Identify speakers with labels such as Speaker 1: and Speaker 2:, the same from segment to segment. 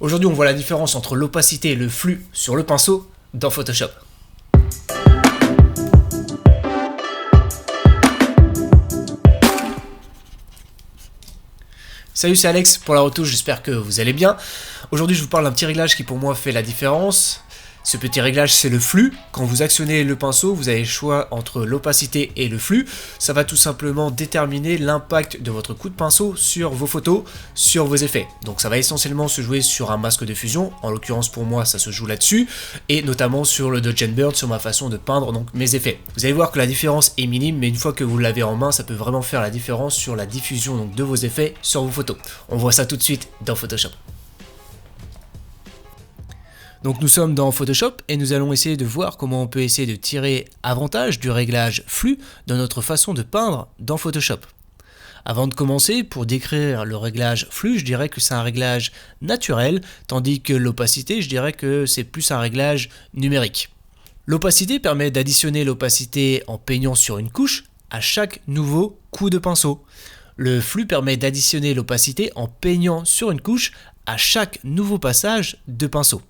Speaker 1: Aujourd'hui, on voit la différence entre l'opacité et le flux sur le pinceau dans Photoshop. Salut, c'est Alex pour la retouche, j'espère que vous allez bien. Aujourd'hui, je vous parle d'un petit réglage qui pour moi fait la différence. Ce petit réglage, c'est le flux. Quand vous actionnez le pinceau, vous avez le choix entre l'opacité et le flux. Ça va tout simplement déterminer l'impact de votre coup de pinceau sur vos photos, sur vos effets. Donc ça va essentiellement se jouer sur un masque de fusion. En l'occurrence pour moi, ça se joue là-dessus. Et notamment sur le Dodge & Burn, sur ma façon de peindre donc mes effets. Vous allez voir que la différence est minime, mais une fois que vous l'avez en main, ça peut vraiment faire la différence sur la diffusion donc, de vos effets sur vos photos. On voit ça tout de suite dans Photoshop. Donc nous sommes dans Photoshop et nous allons essayer de voir comment on peut essayer de tirer avantage du réglage flux dans notre façon de peindre dans Photoshop. Avant de commencer, pour décrire le réglage flux, je dirais que c'est un réglage naturel, tandis que l'opacité, je dirais que c'est plus un réglage numérique. L'opacité permet d'additionner l'opacité en peignant sur une couche à chaque nouveau coup de pinceau. Le flux permet d'additionner l'opacité en peignant sur une couche à chaque nouveau passage de pinceau.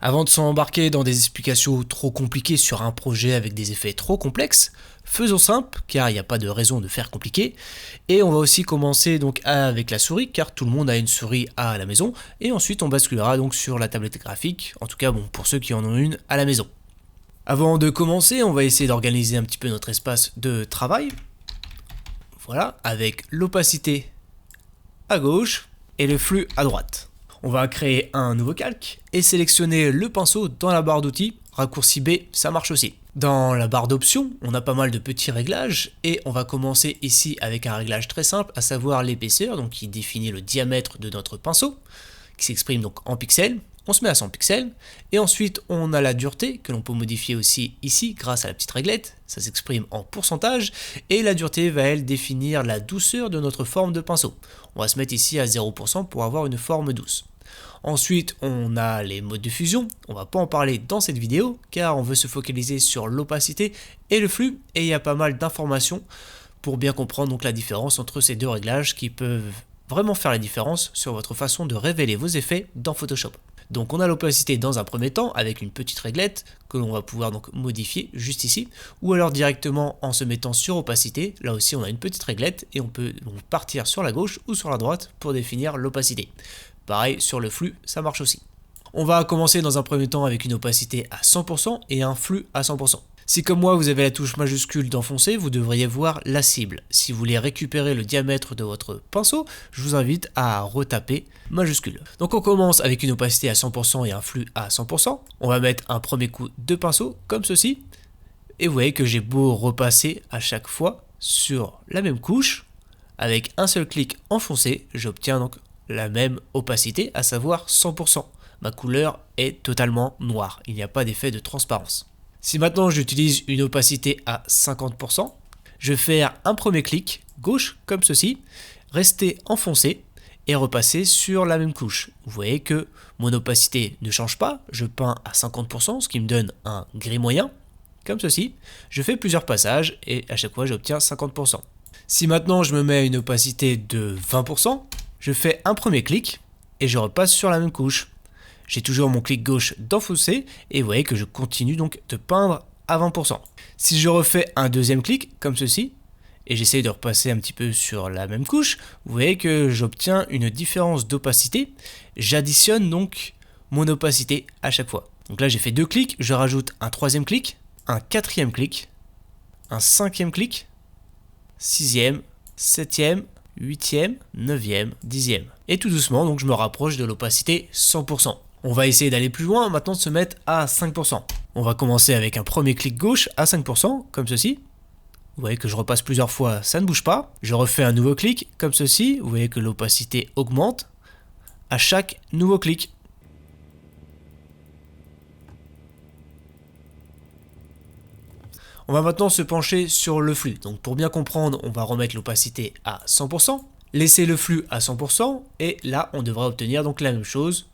Speaker 1: Avant de s'embarquer dans des explications trop compliquées sur un projet avec des effets trop complexes, faisons simple car il n'y a pas de raison de faire compliqué. Et on va aussi commencer donc avec la souris car tout le monde a une souris à la maison. Et ensuite on basculera donc sur la tablette graphique, en tout cas bon, pour ceux qui en ont une à la maison. Avant de commencer, on va essayer d'organiser un petit peu notre espace de travail. Voilà, avec l'opacité à gauche et le flux à droite. On va créer un nouveau calque et sélectionner le pinceau dans la barre d'outils. Raccourci B, ça marche aussi. Dans la barre d'options, on a pas mal de petits réglages et on va commencer ici avec un réglage très simple, à savoir l'épaisseur, donc qui définit le diamètre de notre pinceau, qui s'exprime donc en pixels. On se met à 100 pixels et ensuite on a la dureté que l'on peut modifier aussi ici grâce à la petite réglette, ça s'exprime en pourcentage et la dureté va elle définir la douceur de notre forme de pinceau. On va se mettre ici à 0% pour avoir une forme douce. Ensuite, on a les modes de fusion, on va pas en parler dans cette vidéo car on veut se focaliser sur l'opacité et le flux et il y a pas mal d'informations pour bien comprendre donc la différence entre ces deux réglages qui peuvent vraiment faire la différence sur votre façon de révéler vos effets dans Photoshop. Donc on a l'opacité dans un premier temps avec une petite réglette que l'on va pouvoir donc modifier juste ici ou alors directement en se mettant sur opacité, là aussi on a une petite réglette et on peut donc partir sur la gauche ou sur la droite pour définir l'opacité. Pareil sur le flux, ça marche aussi. On va commencer dans un premier temps avec une opacité à 100% et un flux à 100%. Si comme moi vous avez la touche majuscule d'enfoncer, vous devriez voir la cible. Si vous voulez récupérer le diamètre de votre pinceau, je vous invite à retaper majuscule. Donc on commence avec une opacité à 100% et un flux à 100%. On va mettre un premier coup de pinceau comme ceci. Et vous voyez que j'ai beau repasser à chaque fois sur la même couche, avec un seul clic enfoncé, j'obtiens donc la même opacité, à savoir 100%. Ma couleur est totalement noire, il n'y a pas d'effet de transparence. Si maintenant j'utilise une opacité à 50%, je vais faire un premier clic gauche comme ceci, rester enfoncé et repasser sur la même couche. Vous voyez que mon opacité ne change pas, je peins à 50%, ce qui me donne un gris moyen, comme ceci. Je fais plusieurs passages et à chaque fois j'obtiens 50%. Si maintenant je me mets à une opacité de 20%, je fais un premier clic et je repasse sur la même couche. J'ai toujours mon clic gauche d'enfoncer et vous voyez que je continue donc de peindre à 20%. Si je refais un deuxième clic comme ceci et j'essaye de repasser un petit peu sur la même couche, vous voyez que j'obtiens une différence d'opacité. J'additionne donc mon opacité à chaque fois. Donc là j'ai fait deux clics, je rajoute un troisième clic, un quatrième clic, un cinquième clic, sixième, septième, 8e, 9e, 10e. Et tout doucement, donc je me rapproche de l'opacité 100%. On va essayer d'aller plus loin, maintenant de se mettre à 5%. On va commencer avec un premier clic gauche à 5%, comme ceci. Vous voyez que je repasse plusieurs fois, ça ne bouge pas. Je refais un nouveau clic, comme ceci. Vous voyez que l'opacité augmente à chaque nouveau clic. On va maintenant se pencher sur le flux. Donc pour bien comprendre, on va remettre l'opacité à 100%, laisser le flux à 100% et là on devrait obtenir donc la même chose.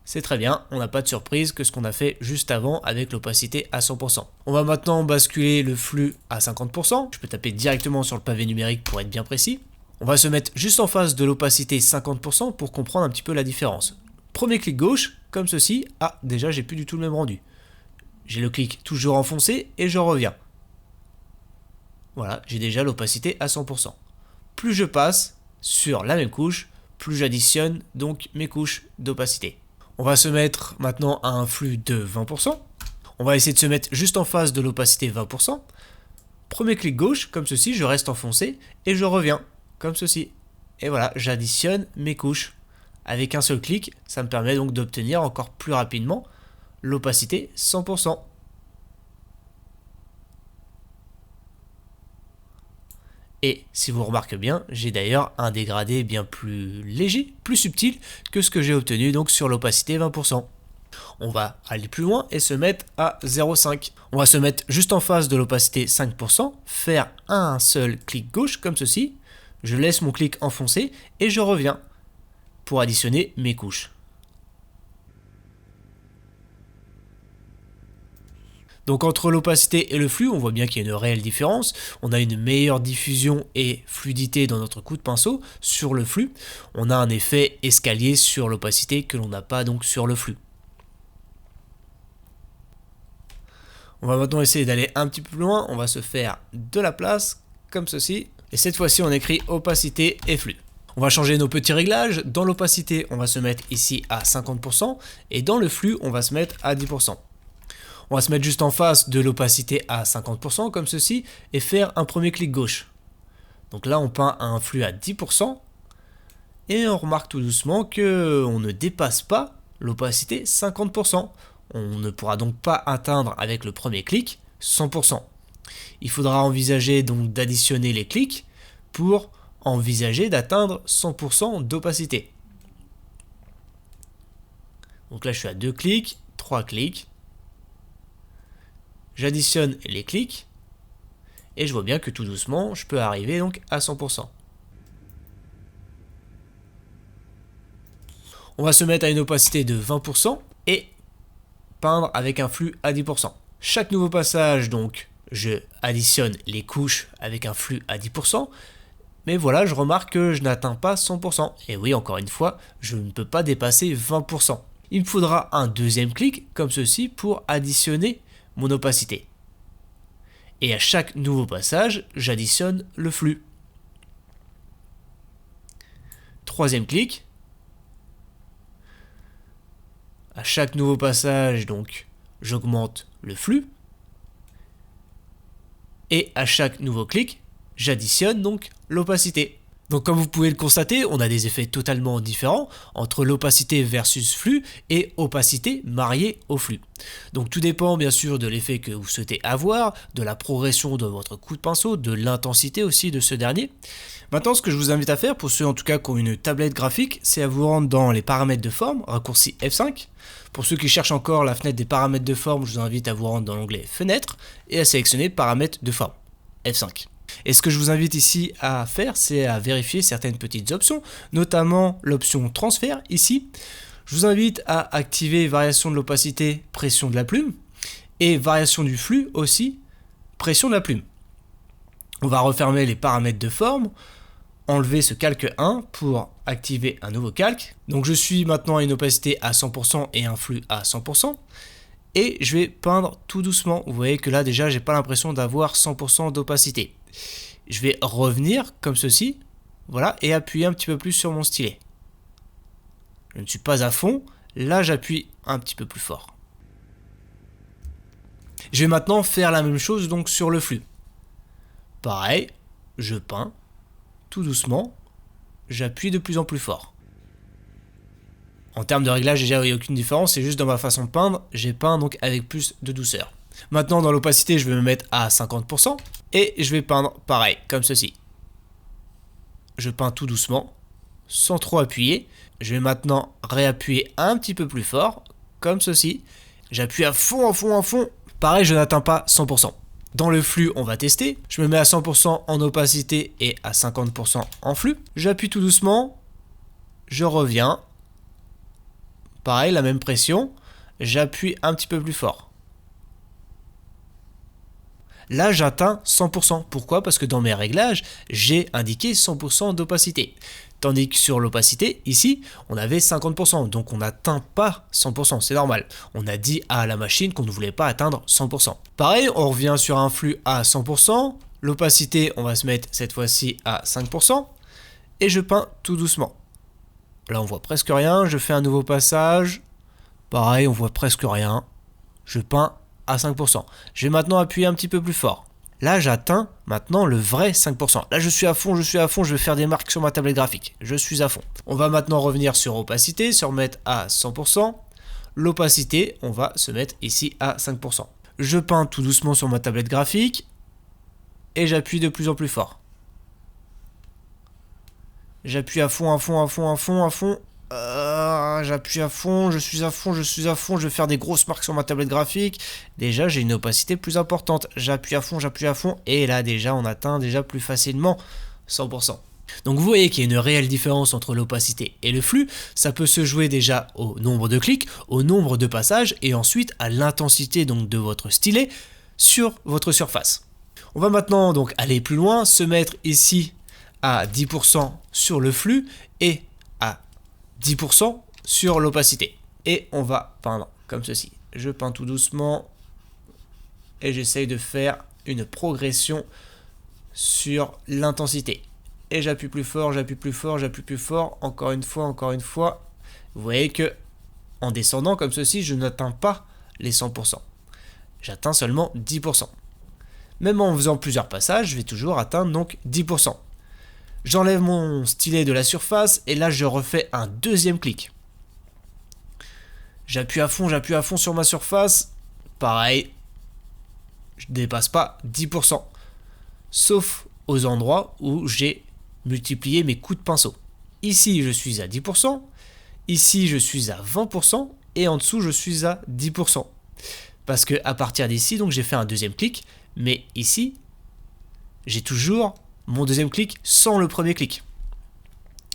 Speaker 1: C'est très bien, on n'a pas de surprise que ce qu'on a fait juste avant avec l'opacité à 100%. On va maintenant basculer le flux à 50%. Je peux taper directement sur le pavé numérique pour être bien précis. On va se mettre juste en face de l'opacité 50% pour comprendre un petit peu la différence. Premier clic gauche, comme ceci. Ah, déjà, j'ai plus du tout le même rendu. J'ai le clic toujours enfoncé et je reviens. Voilà, j'ai déjà l'opacité à 100%. Plus je passe sur la même couche, plus j'additionne donc mes couches d'opacité. On va se mettre maintenant à un flux de 20%. On va essayer de se mettre juste en face de l'opacité 20%. Premier clic gauche, comme ceci, je reste enfoncé et je reviens, comme ceci. Et voilà, j'additionne mes couches. Avec un seul clic, ça me permet donc d'obtenir encore plus rapidement l'opacité 100%. Et si vous remarquez bien, j'ai d'ailleurs un dégradé bien plus léger, plus subtil que ce que j'ai obtenu donc sur l'opacité 20%. On va aller plus loin et se mettre à 0,5. On va se mettre juste en face de l'opacité 5%, faire un seul clic gauche comme ceci. Je laisse mon clic enfoncé et je reviens pour additionner mes couches. Donc entre l'opacité et le flux, on voit bien qu'il y a une réelle différence. On a une meilleure diffusion et fluidité dans notre coup de pinceau sur le flux. On a un effet escalier sur l'opacité que l'on n'a pas donc sur le flux. On va maintenant essayer d'aller un petit peu plus loin. On va se faire de la place comme ceci. Et cette fois-ci, on écrit opacité et flux. On va changer nos petits réglages. Dans l'opacité, on va se mettre ici à 50%. Et dans le flux, on va se mettre à 10%. On va se mettre juste en face de l'opacité à 50% comme ceci et faire un premier clic gauche. Donc là on peint un flux à 10% et on remarque tout doucement qu'on ne dépasse pas l'opacité 50%. On ne pourra donc pas atteindre avec le premier clic 100%. Il faudra envisager donc d'additionner les clics pour envisager d'atteindre 100% d'opacité. Donc là je suis à 2 clics, 3 clics. J'additionne les clics et je vois bien que tout doucement, je peux arriver donc à 100%. On va se mettre à une opacité de 20% et peindre avec un flux à 10%. Chaque nouveau passage, donc, je additionne les couches avec un flux à 10%. Mais voilà, je remarque que je n'atteins pas 100%. Et oui, encore une fois, je ne peux pas dépasser 20%. Il me faudra un deuxième clic, comme ceci, pour additionner mon opacité. Et à chaque nouveau passage, j'additionne le flux. Troisième clic. À chaque nouveau passage, donc, j'augmente le flux. Et à chaque nouveau clic, j'additionne donc l'opacité. Donc comme vous pouvez le constater, on a des effets totalement différents entre l'opacité versus flux et opacité mariée au flux. Donc tout dépend bien sûr de l'effet que vous souhaitez avoir, de la progression de votre coup de pinceau, de l'intensité aussi de ce dernier. Maintenant ce que je vous invite à faire, pour ceux en tout cas qui ont une tablette graphique, c'est à vous rendre dans les paramètres de forme, raccourci F5. Pour ceux qui cherchent encore la fenêtre des paramètres de forme, je vous invite à vous rendre dans l'onglet Fenêtre et à sélectionner Paramètres de forme, F5. Et ce que je vous invite ici à faire, c'est à vérifier certaines petites options, notamment l'option transfert ici. Je vous invite à activer variation de l'opacité, pression de la plume, et variation du flux aussi, pression de la plume. On va refermer les paramètres de forme, enlever ce calque 1 pour activer un nouveau calque. Donc je suis maintenant à une opacité à 100% et un flux à 100%. Et je vais peindre tout doucement. Vous voyez que là déjà j'ai pas l'impression d'avoir 100% d'opacité. Je vais revenir comme ceci, voilà, et appuyer un petit peu plus sur mon stylet. Je ne suis pas à fond, là j'appuie un petit peu plus fort. Je vais maintenant faire la même chose donc sur le flux. Pareil, je peins tout doucement, j'appuie de plus en plus fort. En termes de réglage, déjà, il n'y a aucune différence, c'est juste dans ma façon de peindre, j'ai peint donc avec plus de douceur. Maintenant, dans l'opacité, je vais me mettre à 50% et je vais peindre pareil, comme ceci. Je peins tout doucement, sans trop appuyer. Je vais maintenant réappuyer un petit peu plus fort, comme ceci. J'appuie à fond, à fond, à fond. Pareil, je n'atteins pas 100%. Dans le flux, on va tester. Je me mets à 100% en opacité et à 50% en flux. J'appuie tout doucement, je reviens. Pareil, la même pression, j'appuie un petit peu plus fort. Là, j'atteins 100%. Pourquoi? Parce que dans mes réglages, j'ai indiqué 100% d'opacité. Tandis que sur l'opacité, ici, on avait 50%, donc on n'atteint pas 100%, c'est normal. On a dit à la machine qu'on ne voulait pas atteindre 100%. Pareil, on revient sur un flux à 100%, l'opacité, on va se mettre cette fois-ci à 5%, et je peins tout doucement. Là, on voit presque rien, je fais un nouveau passage, pareil, on voit presque rien, je peins à 5%. Je vais maintenant appuyer un petit peu plus fort. Là, j'atteins maintenant le vrai 5%. Là, je suis à fond, je vais faire des marques sur ma tablette graphique. Je suis à fond. On va maintenant revenir sur opacité, se remettre à 100%. L'opacité, on va se mettre ici à 5%. Je peins tout doucement sur ma tablette graphique et j'appuie de plus en plus fort. J'appuie à fond, à fond, à fond, à fond, à fond. J'appuie à fond, je suis à fond, je vais faire des grosses marques sur ma tablette graphique. Déjà, j'ai une opacité plus importante. J'appuie à fond, et là, déjà, on atteint déjà plus facilement 100%. Donc, vous voyez qu'il y a une réelle différence entre l'opacité et le flux. Ça peut se jouer déjà au nombre de clics, au nombre de passages, et ensuite à l'intensité donc de votre stylet sur votre surface. On va maintenant donc aller plus loin, se mettre ici à 10% sur le flux et à 10% sur l'opacité. Et on va peindre comme ceci. Je peins tout doucement et j'essaye de faire une progression sur l'intensité. Et j'appuie plus fort, encore une fois. Vous voyez que en descendant comme ceci, je n'atteins pas les 100%. J'atteins seulement 10%. Même en faisant plusieurs passages, je vais toujours atteindre donc 10%. J'enlève mon stylet de la surface et là je refais un deuxième clic. J'appuie à fond sur ma surface. Pareil, je ne dépasse pas 10%. Sauf aux endroits où j'ai multiplié mes coups de pinceau. Ici je suis à 10%, ici je suis à 20% et en dessous je suis à 10%. Parce que à partir d'ici, donc j'ai fait un deuxième clic, mais ici j'ai toujours mon deuxième clic sans le premier clic.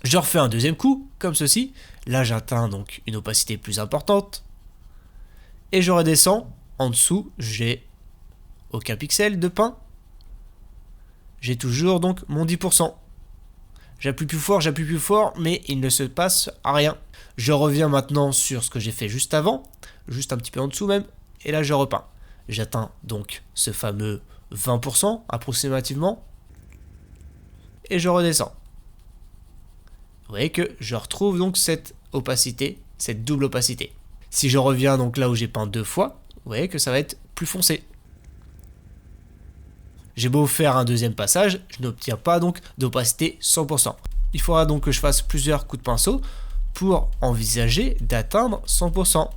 Speaker 1: Je refais un deuxième coup, comme ceci. Là, j'atteins donc une opacité plus importante. Et je redescends. En dessous, j'ai aucun pixel de peint. J'ai toujours donc mon 10%. J'appuie plus fort, mais il ne se passe rien. Je reviens maintenant sur ce que j'ai fait juste avant, juste un petit peu en dessous même, et là je repeins. J'atteins donc ce fameux 20% approximativement. Et je redescends. Vous voyez que je retrouve donc cette opacité, cette double opacité. Si je reviens donc là où j'ai peint deux fois, vous voyez que ça va être plus foncé. J'ai beau faire un deuxième passage, je n'obtiens pas donc d'opacité 100%. Il faudra donc que je fasse plusieurs coups de pinceau pour envisager d'atteindre 100%.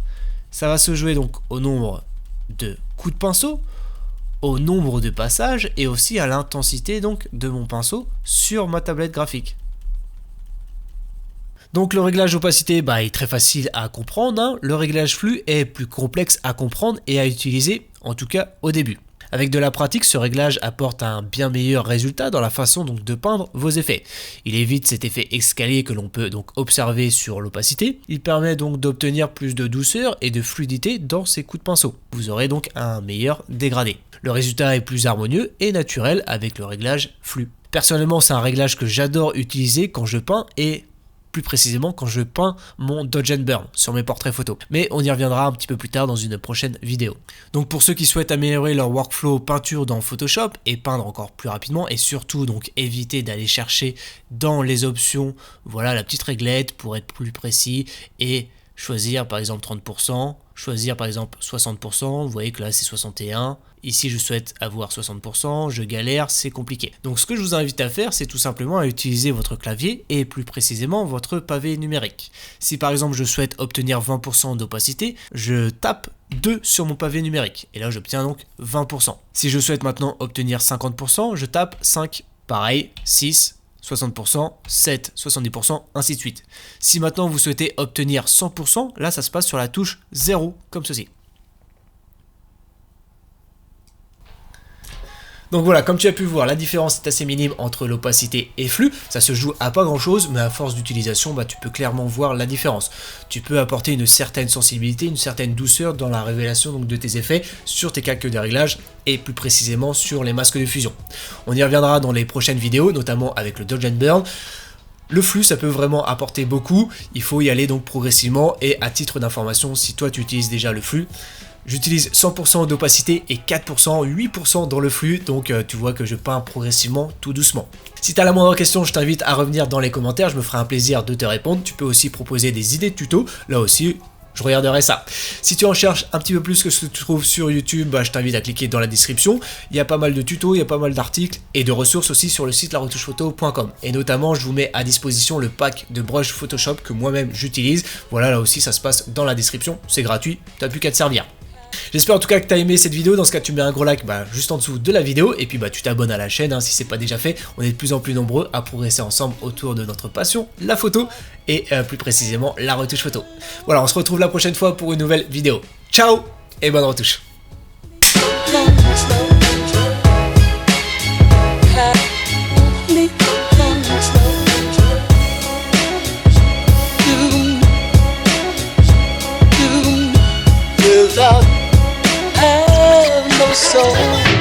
Speaker 1: Ça va se jouer donc au nombre de coups de pinceau, au nombre de passages et aussi à l'intensité donc de mon pinceau sur ma tablette graphique. Donc le réglage opacité est très facile à comprendre, hein. Le réglage flux est plus complexe à comprendre et à utiliser, en tout cas au début. Avec de la pratique, ce réglage apporte un bien meilleur résultat dans la façon donc de peindre vos effets. Il évite cet effet escalier que l'on peut donc observer sur l'opacité. Il permet donc d'obtenir plus de douceur et de fluidité dans ces coups de pinceau. Vous aurez donc un meilleur dégradé. Le résultat est plus harmonieux et naturel avec le réglage flux. Personnellement, c'est un réglage que j'adore utiliser quand je peins et plus précisément quand je peins mon Dodge and Burn sur mes portraits photos. Mais on y reviendra un petit peu plus tard dans une prochaine vidéo. Donc pour ceux qui souhaitent améliorer leur workflow peinture dans Photoshop et peindre encore plus rapidement et surtout donc éviter d'aller chercher dans les options, voilà la petite réglette pour être plus précis et choisir par exemple 30%, choisir par exemple 60%, vous voyez que là c'est 61%, ici je souhaite avoir 60%, je galère, c'est compliqué. Donc ce que je vous invite à faire, c'est tout simplement à utiliser votre clavier et plus précisément votre pavé numérique. Si par exemple je souhaite obtenir 20% d'opacité, je tape 2 sur mon pavé numérique et là j'obtiens donc 20%. Si je souhaite maintenant obtenir 50%, je tape 5, pareil, 6, 60%, 7, 70%, ainsi de suite. Si maintenant vous souhaitez obtenir 100%, là ça se passe sur la touche 0, comme ceci. Donc voilà, comme tu as pu voir, la différence est assez minime entre l'opacité et flux. Ça se joue à pas grand chose, mais à force d'utilisation, tu peux clairement voir la différence. Tu peux apporter une certaine sensibilité, une certaine douceur dans la révélation donc, de tes effets sur tes calques de réglage et plus précisément sur les masques de fusion. On y reviendra dans les prochaines vidéos, notamment avec le Dodge and Burn. Le flux, ça peut vraiment apporter beaucoup, il faut y aller donc progressivement, et à titre d'information, si toi tu utilises déjà le flux, j'utilise 100% d'opacité et 4%, 8% dans le flux, donc tu vois que je peins progressivement, tout doucement. Si tu as la moindre question, je t'invite à revenir dans les commentaires, je me ferai un plaisir de te répondre. Tu peux aussi proposer des idées de tutos, là aussi, je regarderai ça. Si tu en cherches un petit peu plus que ce que tu trouves sur YouTube, bah, je t'invite à cliquer dans la description. Il y a pas mal de tutos, il y a pas mal d'articles et de ressources aussi sur le site laretouchephoto.com. Et notamment, je vous mets à disposition le pack de brush Photoshop que moi-même j'utilise. Voilà, là aussi, ça se passe dans la description. C'est gratuit, t'as plus qu'à te servir. J'espère en tout cas que tu as aimé cette vidéo. Dans ce cas, tu mets un gros like juste en dessous de la vidéo et puis tu t'abonnes à la chaîne si c'est pas déjà fait. On est de plus en plus nombreux à progresser ensemble autour de notre passion, la photo et plus précisément la retouche photo. Voilà, on se retrouve la prochaine fois pour une nouvelle vidéo. Ciao et bonne retouche.
Speaker 2: Without have no soul.